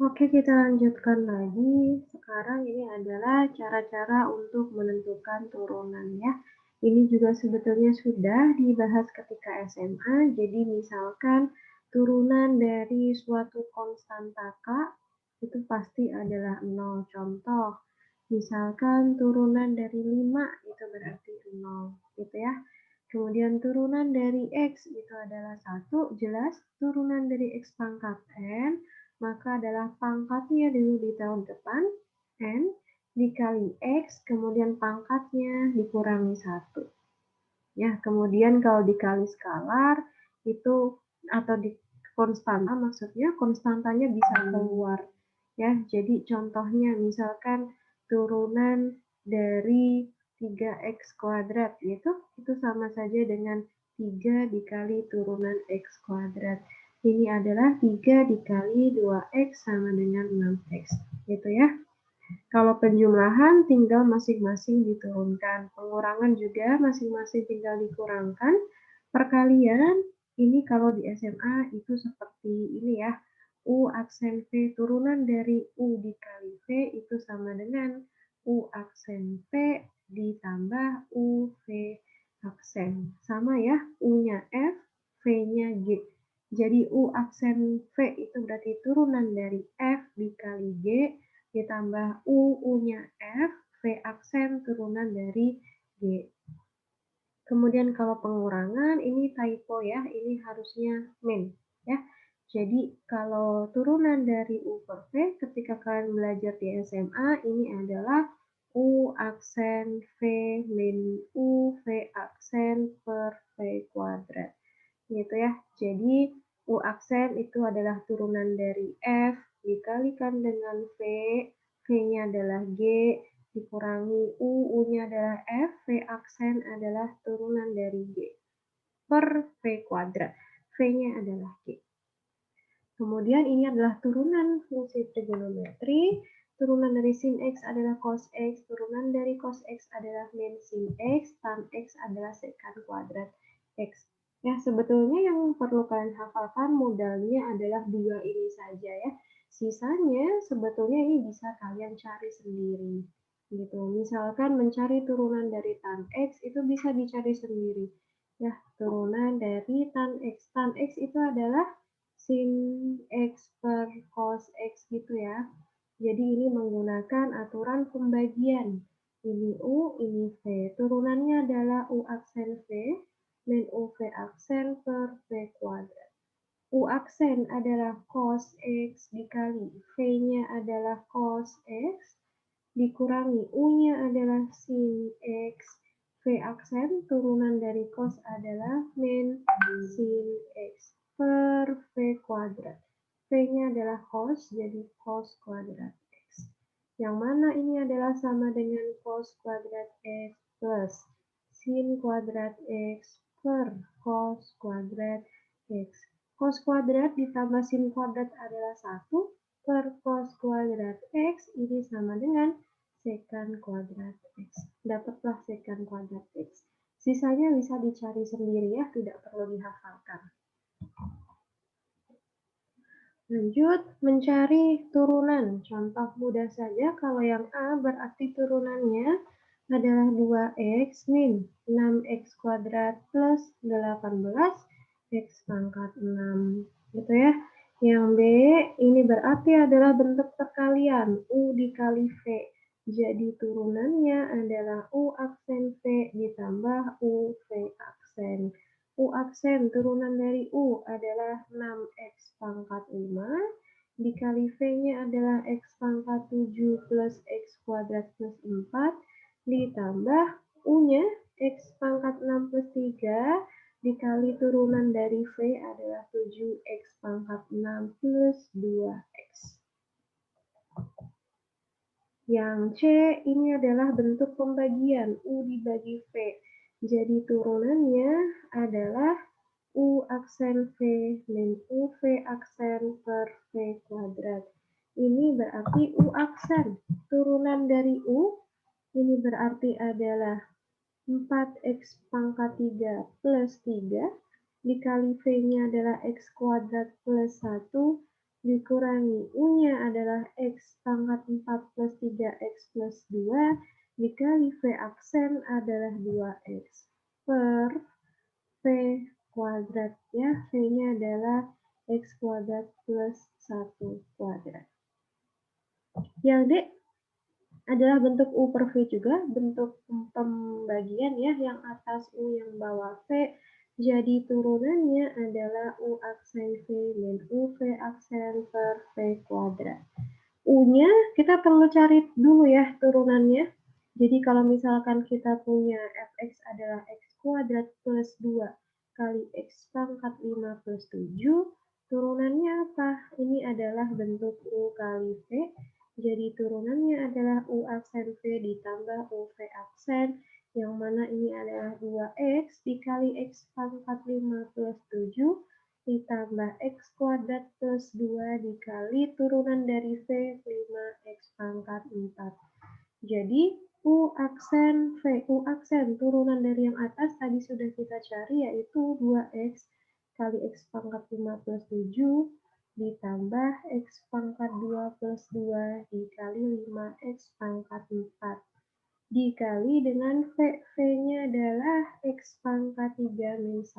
Oke, kita lanjutkan lagi. Sekarang ini adalah cara-cara untuk menentukan turunan ya. Ini juga sebetulnya sudah dibahas ketika SMA. Jadi misalkan turunan dari suatu konstanta K itu pasti adalah 0. Contoh, misalkan turunan dari 5 itu berarti 0 gitu ya. Kemudian turunan dari X itu adalah 1, jelas turunan dari X pangkat N, maka adalah pangkatnya dulu di tahun depan, N, dikali X, kemudian pangkatnya dikurangi 1. Ya, kemudian kalau dikali skalar, itu atau di konstanta, maksudnya konstantanya bisa keluar. Ya, jadi contohnya misalkan turunan dari 3x kuadrat itu sama saja dengan 3 dikali turunan x kuadrat. Ini adalah 3 dikali 2x sama dengan 6x. Gitu ya. Kalau penjumlahan tinggal masing-masing diturunkan. Pengurangan juga masing-masing tinggal dikurangkan. Perkalian ini kalau di SMA itu seperti ini ya. U aksen V turunan dari U dikali V itu sama dengan U aksen V ditambah U V aksen. Sama ya, U-nya F, V-nya G. Jadi U aksen V itu berarti turunan dari F dikali G ditambah U-nya F, V aksen turunan dari G. Kemudian kalau pengurangan ini typo ya, ini harusnya min ya. Jadi kalau turunan dari U per V ketika kalian belajar di SMA ini adalah U aksen V min U V aksen per V kuadrat. Gitu ya. Jadi U aksen itu adalah turunan dari F dikalikan dengan V, V-nya adalah G, dikurangi U-nya adalah F, V aksen adalah turunan dari G, per V kuadrat. V-nya adalah G. Kemudian ini adalah turunan fungsi trigonometri. Turunan dari sin X adalah cos X, turunan dari cos X adalah min sin X, tan X adalah secant kuadrat X. Ya, sebetulnya yang perlu kalian hafalkan modalnya adalah dua ini saja ya. Sisanya sebetulnya ini bisa kalian cari sendiri. Gitu. Misalkan mencari turunan dari tan X itu bisa dicari sendiri. Ya, turunan dari tan X. Tan X itu adalah sin X per cos X gitu ya. Jadi ini menggunakan aturan pembagian. Ini U, ini V. Turunannya adalah U aksen V min U V aksen per V kuadrat. U aksen adalah cos X dikali V-nya adalah cos X dikurangi U-nya adalah sin X. V aksen turunan dari cos adalah min sin X per V kuadrat. V-nya adalah cos, jadi cos kuadrat X. Yang mana ini adalah sama dengan cos kuadrat X plus sin kuadrat X per cos kuadrat X. Cos kuadrat ditambah sin kuadrat adalah 1 per cos kuadrat X ini sama dengan secant kuadrat X. Dapatlah secant kuadrat X. Sisanya bisa dicari sendiri ya, tidak perlu dihafalkan. Lanjut, mencari turunan. Contoh mudah saja, kalau yang A berarti turunannya adalah 2x min 6x kuadrat plus 18x pangkat 6. Gitu ya. Yang B, ini berarti adalah bentuk perkalian, U dikali V. Jadi turunannya adalah U aksen V ditambah U V aksen. U aksen turunan dari U adalah 6x pangkat 5 dikali V-nya adalah x pangkat 7 plus x kuadrat plus 4 ditambah U-nya x pangkat 6 plus 3 dikali turunan dari V adalah 7x pangkat 6 plus 2x. Yang C ini adalah bentuk pembagian U dibagi V. Jadi turunannya adalah U aksen V min U V aksen per V kuadrat. Ini berarti U aksen. Turunan dari U ini berarti adalah 4x pangkat 3 plus 3 dikali V-nya adalah x kuadrat plus 1 dikurangi U-nya adalah X pangkat 4 plus 3X plus 2 dikali V aksen adalah 2X per V kuadrat ya. V-nya adalah X kuadrat plus 1 kuadrat. Yang D adalah bentuk U per V juga, bentuk pembagian ya, yang atas U yang bawah V. Jadi turunannya adalah U aksen V min U V aksen per V kuadrat. U-nya kita perlu cari dulu ya turunannya. Jadi kalau misalkan kita punya Fx adalah X kuadrat plus 2 kali X pangkat 5 plus 7, turunannya apa? Ini adalah bentuk U kali V. Jadi turunannya adalah U aksen V ditambah UV aksen, yang mana ini adalah 2X dikali X pangkat 5 plus 7 ditambah X kuadrat plus 2 dikali turunan dari V 5X pangkat 4. Jadi U aksen V, U aksen turunan dari yang atas tadi sudah kita cari yaitu 2X kali X pangkat 5 plus 7 ditambah X pangkat 2 plus 2 dikali 5X pangkat 4 dikali dengan V. V-nya adalah X pangkat 3 min 1.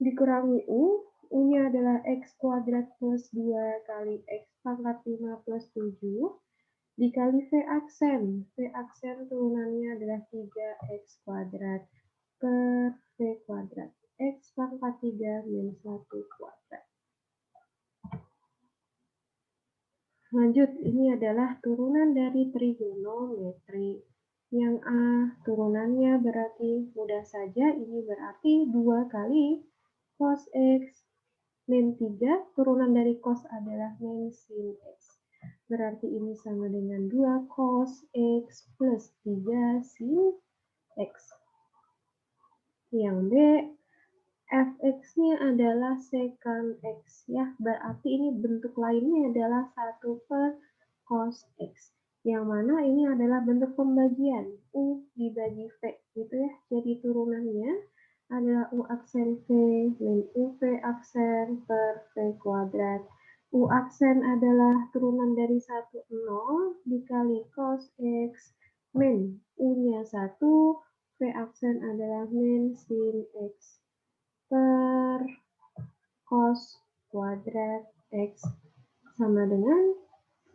Dikurangi U. U-nya adalah X kuadrat plus 2 kali X pangkat 5 plus 7 dikali V aksen. V aksen turunannya adalah 3X kuadrat per V kuadrat. X pangkat 3 min 1 kuadrat. Lanjut, ini adalah turunan dari trigonometri. Yang A, turunannya berarti mudah saja, ini berarti 2 kali cos X min 3, turunan dari cos adalah min sin X. Berarti ini sama dengan 2 cos X plus 3 sin X. Yang B, Fx-nya adalah secant X ya, berarti ini bentuk lainnya adalah 1 per cos X. Yang mana ini adalah bentuk pembagian U dibagi V gitu ya. Jadi turunannya adalah U aksen V min UV aksen per V kuadrat. U aksen adalah turunan dari 1, 0 dikali cos X min U-nya 1, V aksen adalah min sin X per cos kuadrat X sama dengan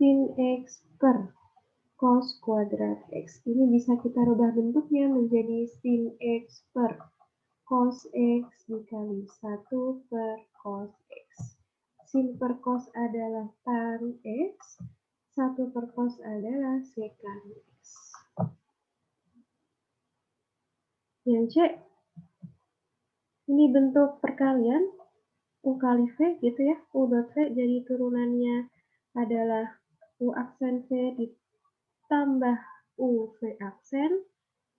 sin X per cos kuadrat X. Ini bisa kita rubah bentuknya menjadi sin X per cos X dikali 1 per cos X. Sin per cos adalah tan X, 1 per cos adalah secant X. Yang C, ini bentuk perkalian U kali V gitu ya, U dot V, jadi turunannya adalah U aksen V ditambah U V aksen,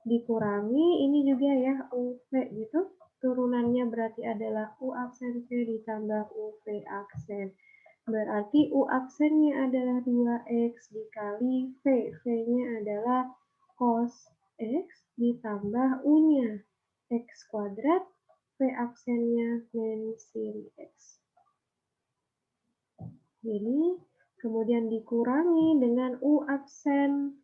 dikurangi ini juga ya U V gitu, turunannya berarti adalah U aksen V ditambah U V aksen. Berarti U aksennya adalah 2X dikali V, V-nya adalah cos X ditambah U-nya X kuadrat, V aksennya min sin X. Jadi, kemudian dikurangi dengan U aksen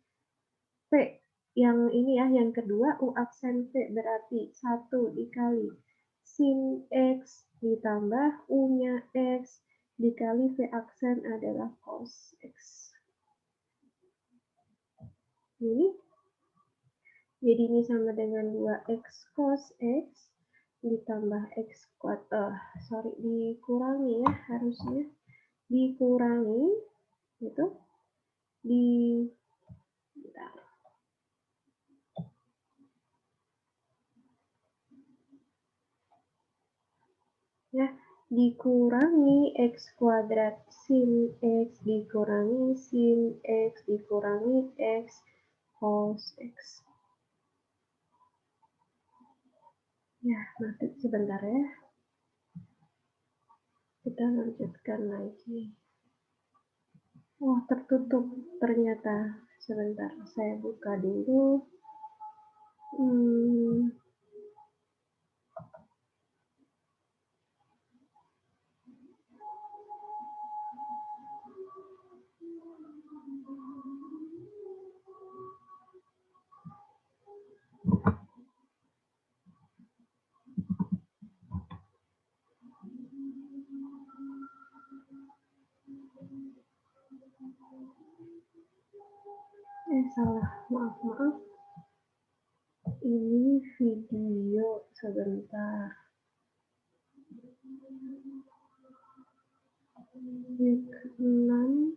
V. Yang ini ya, yang kedua U aksen V berarti 1 dikali sin X ditambah U-nya X dikali V aksen adalah cos X. Ini, jadi ini sama dengan 2X cos X ditambah X kuadrat, dikurangi ya harusnya. Dikurangi itu bentar. Ya, dikurangi X kuadrat sin X dikurangi sin X dikurangi X cos X. Ya, mati sebentar ya. Kita lanjutkan lagi. Oh, tertutup ternyata. Sebentar, saya buka dulu. salah, maaf. Ini video sebentar. Week 6.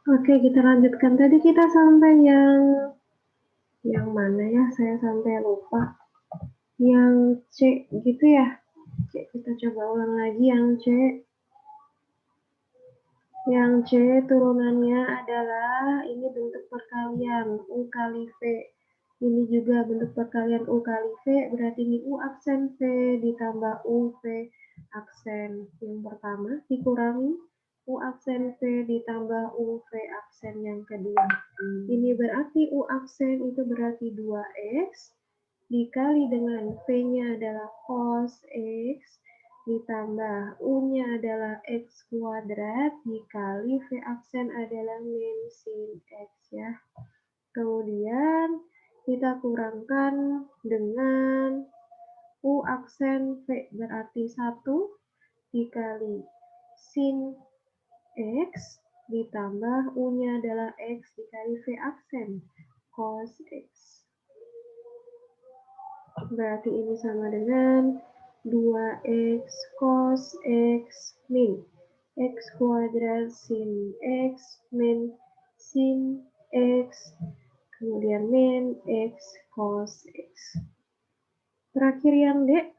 Oke, kita lanjutkan. Tadi kita sampai yang mana ya? Saya sampai lupa. Yang C gitu ya. C, kita coba ulang lagi yang C. Yang C turunannya adalah ini bentuk perkalian U kali V. Ini juga bentuk perkalian U kali V, berarti ini U aksen V ditambah U V aksen yang pertama dikurangi U aksen V ditambah U V aksen yang kedua. Ini berarti U aksen itu berarti 2X dikali dengan V-nya adalah cos X ditambah U-nya adalah X kuadrat dikali V aksen adalah min sin X ya. Kemudian kita kurangkan dengan U aksen V berarti 1 dikali sin X ditambah U-nya adalah X dikali V aksen cos X. Berarti ini sama dengan 2X cos X min X kuadrat sin X min sin X kemudian min X cos X. Terakhir yang D,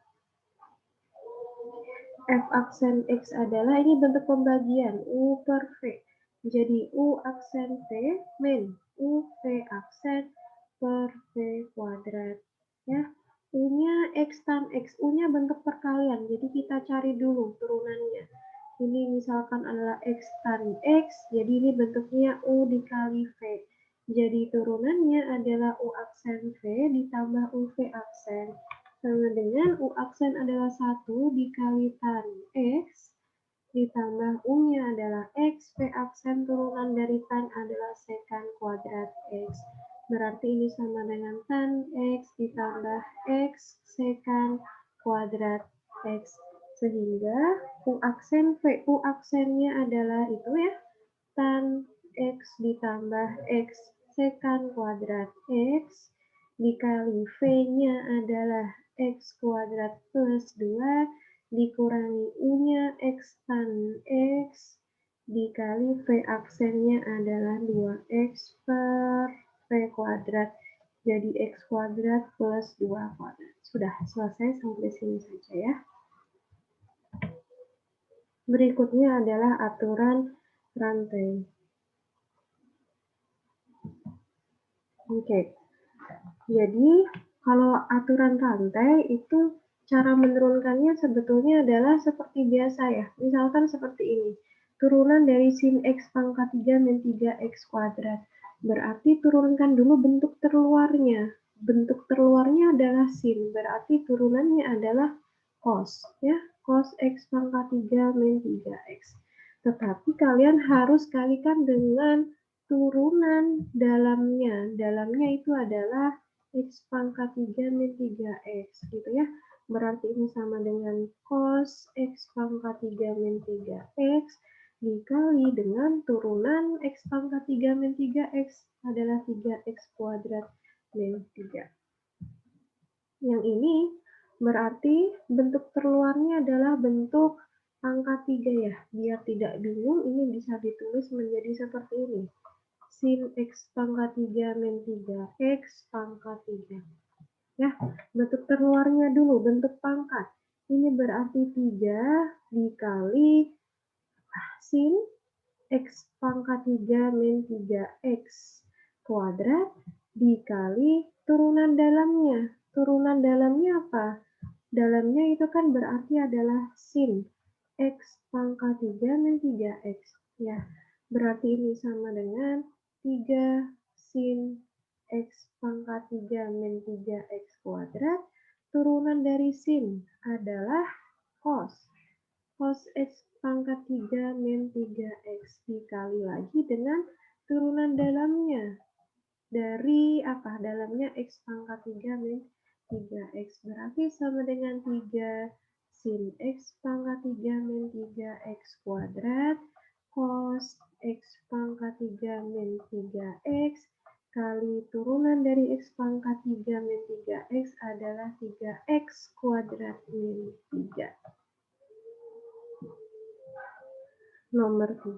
F aksen X adalah ini bentuk pembagian U per V. Jadi U aksen V min U V aksen per V kuadrat. Ya, U-nya X tan X. U-nya bentuk perkalian, jadi kita cari dulu turunannya. Ini misalkan adalah X tan X, jadi ini bentuknya U dikali V. Jadi turunannya adalah U aksen V ditambah U V aksen. Sama dengan U aksen adalah 1 dikali tan X ditambah U-nya adalah X, V aksen turunan dari tan adalah sekan kuadrat X. Berarti ini sama dengan tan X ditambah X sekan kuadrat X. Sehingga U aksen V, U aksennya adalah itu ya, tan X ditambah X sekan kuadrat X dikali V-nya adalah X kuadrat plus 2 dikurangi U-nya X tan X dikali V aksennya adalah 2X per V kuadrat. Jadi X kuadrat plus 2 kuadrat. Sudah selesai sampai sini saja ya. Berikutnya adalah aturan rantai. Oke, jadi kalau aturan rantai itu cara menurunkannya sebetulnya adalah seperti biasa ya. Misalkan seperti ini. Turunan dari sin X pangkat 3 min 3X kuadrat. Berarti turunkan dulu bentuk terluarnya. Bentuk terluarnya adalah sin. Berarti turunannya adalah cos. Ya, cos X pangkat 3 min 3X. Tetapi kalian harus kalikan dengan turunan dalamnya. Dalamnya itu adalah X pangkat 3 min 3X gitu ya. Berarti ini sama dengan cos X pangkat 3 min 3X dikali dengan turunan X pangkat 3 min 3X adalah 3X kuadrat min 3. Yang ini berarti bentuk terluarnya adalah bentuk angka 3 ya. Biar tidak bingung, ini bisa ditulis menjadi seperti ini. Sin X pangkat 3 min 3X pangkat 3. Ya, bentuk terluarnya dulu, bentuk pangkat. Ini berarti 3 dikali sin X pangkat 3 min 3X kuadrat dikali turunan dalamnya. Turunan dalamnya apa? Dalamnya itu kan berarti adalah sin X pangkat 3 min 3X. Ya, berarti ini sama dengan 3 sin X pangkat 3 min 3X kuadrat. Turunan dari sin adalah cos. Cos X pangkat 3 min 3X dikali lagi dengan turunan dalamnya. Dari apa? Dalamnya X pangkat 3 min 3X. Berarti sama dengan 3 sin X pangkat 3 min 3X kuadrat cos X pangkat 3 min 3X kali turunan dari X pangkat 3 min 3X adalah 3X kuadrat min 3. Nomor 3,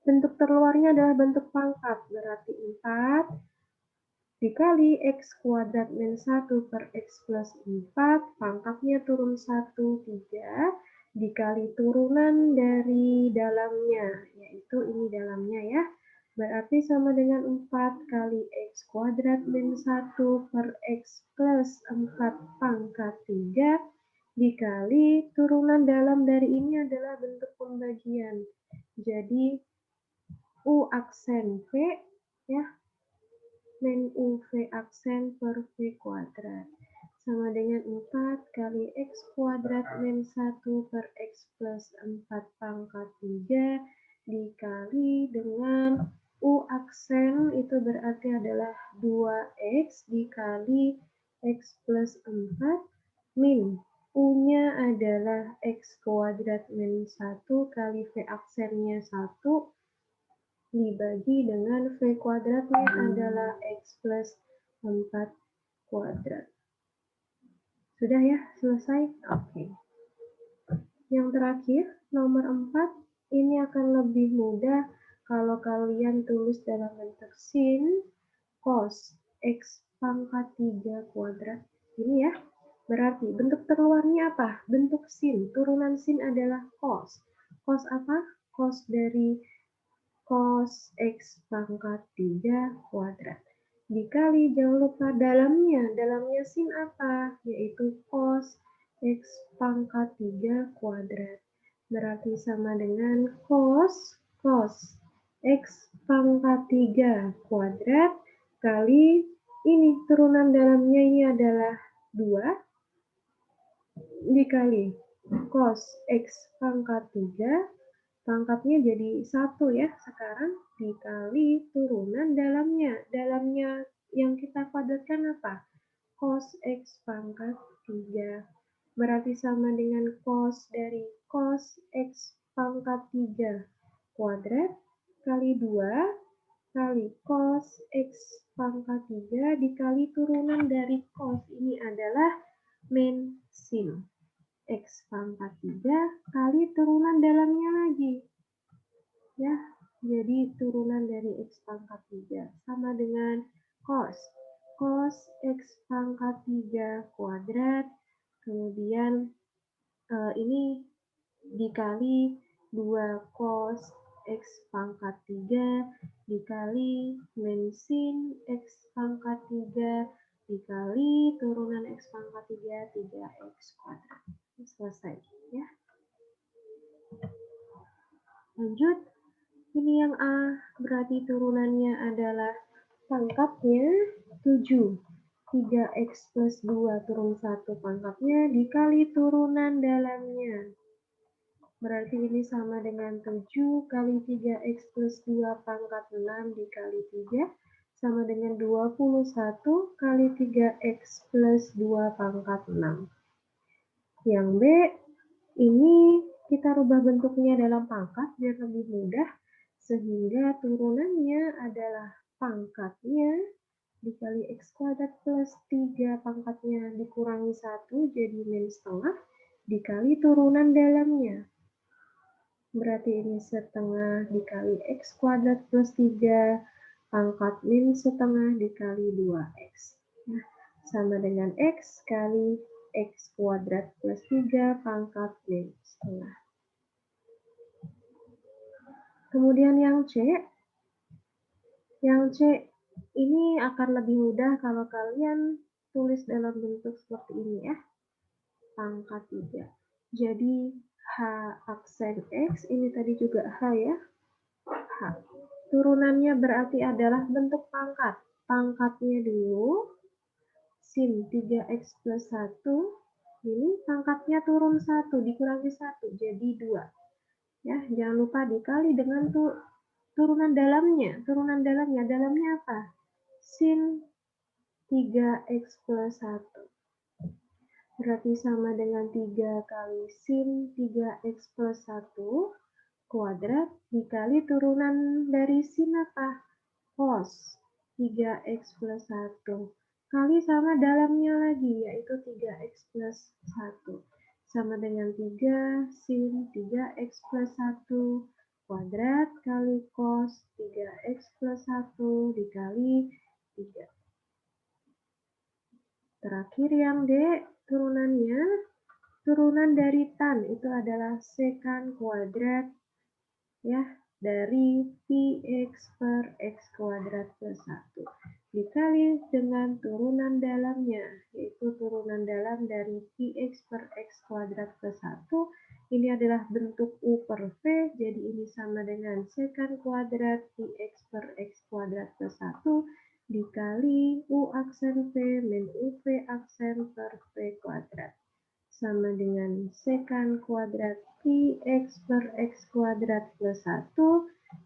bentuk terluarnya adalah bentuk pangkat, berarti 4 dikali X kuadrat min 1 per X plus 4, pangkatnya turun 1, 3, dikali turunan dari dalamnya, yaitu ini dalamnya ya. Berarti sama dengan 4 kali X kuadrat min 1 per X plus 4 pangkat 3, dikali turunan dalam dari ini adalah bentuk pembagian. Jadi U aksen V ya, min U V aksen per V kuadrat sama dengan 4 kali X kuadrat min 1 per X plus 4 pangkat 3 dikali dengan U aksen itu berarti adalah 2X dikali X plus 4 min U-nya adalah X kuadrat min 1 kali V aksennya 1 dibagi dengan V kuadratnya adalah X plus 4 kuadrat. Sudah ya, selesai? Oke. Yang terakhir, nomor 4, ini akan lebih mudah kalau kalian tulis dalam bentuk sin cos X pangkat 3 kuadrat. Ini ya. Berarti bentuk terluarnya apa? Bentuk sin. Turunan sin adalah cos. Cos apa? Cos dari cos X pangkat 3 kuadrat. Dikali, jangan lupa dalamnya. Dalamnya sin apa? Yaitu cos X pangkat 3 kuadrat. Berarti sama dengan cos X pangkat 3 kuadrat kali ini turunan dalamnya ini adalah 2 dikali cos X pangkat 3, pangkatnya jadi 1 ya sekarang, dikali turunan dalamnya. Dalamnya yang kita kuadratkan apa? Cos X pangkat 3. Berarti sama dengan cos dari cos X pangkat 3 kuadrat kali 2 kali cos X pangkat 3 dikali turunan dari cos. Ini adalah min sin X pangkat 3 kali turunan dalamnya lagi. Ya, jadi turunan dari X pangkat 3 sama dengan cos X pangkat 3 kuadrat, kemudian ini dikali 2 cos X pangkat 3 dikali min sin X pangkat 3 dikali turunan X pangkat 3, 3X kuadrat. Selesai ya. Lanjut, ini yang A, berarti turunannya adalah pangkatnya 7. 3X plus 2 turun 1 pangkatnya dikali turunan dalamnya. Berarti ini sama dengan 7 kali 3X plus 2 pangkat 6 dikali 3 sama dengan 21 kali 3X plus 2 pangkat 6. Yang B, ini kita rubah bentuknya dalam pangkat biar lebih mudah, sehingga turunannya adalah pangkatnya dikali X kuadrat plus 3 pangkatnya dikurangi 1 jadi min setengah dikali turunan dalamnya. Berarti ini setengah dikali X kuadrat plus 3 pangkat min setengah dikali 2X. Nah, sama dengan X kali X kuadrat plus 3 pangkat min setengah. Kemudian yang C. Yang C ini akan lebih mudah kalau kalian tulis dalam bentuk seperti ini ya. Pangkat 3. Jadi H aksen X, ini tadi juga H ya. H. Turunannya berarti adalah bentuk pangkat. Pangkatnya dulu, sin 3X plus 1, ini pangkatnya turun 1, dikurangi 1, jadi 2. Ya, jangan lupa dikali dengan turunan dalamnya. Turunan dalamnya apa? Sin 3X plus 1. Berarti sama dengan 3 kali sin 3X plus 1 kuadrat dikali turunan dari sin apa? Cos 3X plus 1 kali sama dalamnya lagi, yaitu 3X plus 1. Sama dengan 3 sin 3X plus 1 kuadrat kali cos 3X plus 1 dikali 3. Terakhir yang D, turunannya, turunan dari tan itu adalah sekan kuadrat ya, dari Px per X kuadrat plus 1 dikali dengan turunan dalamnya, yaitu turunan dalam dari Px per X kuadrat plus 1. Ini adalah bentuk U per V, jadi ini sama dengan sekan kuadrat Px per X kuadrat plus 1 dikali U aksen V min UV aksen per V kuadrat. Sama dengan sekan kuadrat Px per X kuadrat plus 1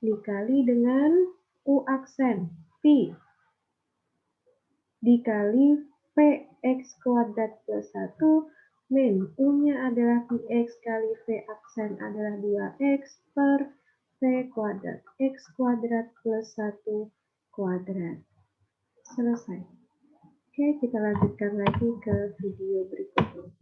dikali dengan U aksen P dikali Px kuadrat plus 1 min U-nya adalah Px kali V aksen adalah 2X per V kuadrat X kuadrat plus 1 kuadrat. Selesai. Oke, kita lanjutkan lagi ke video berikutnya.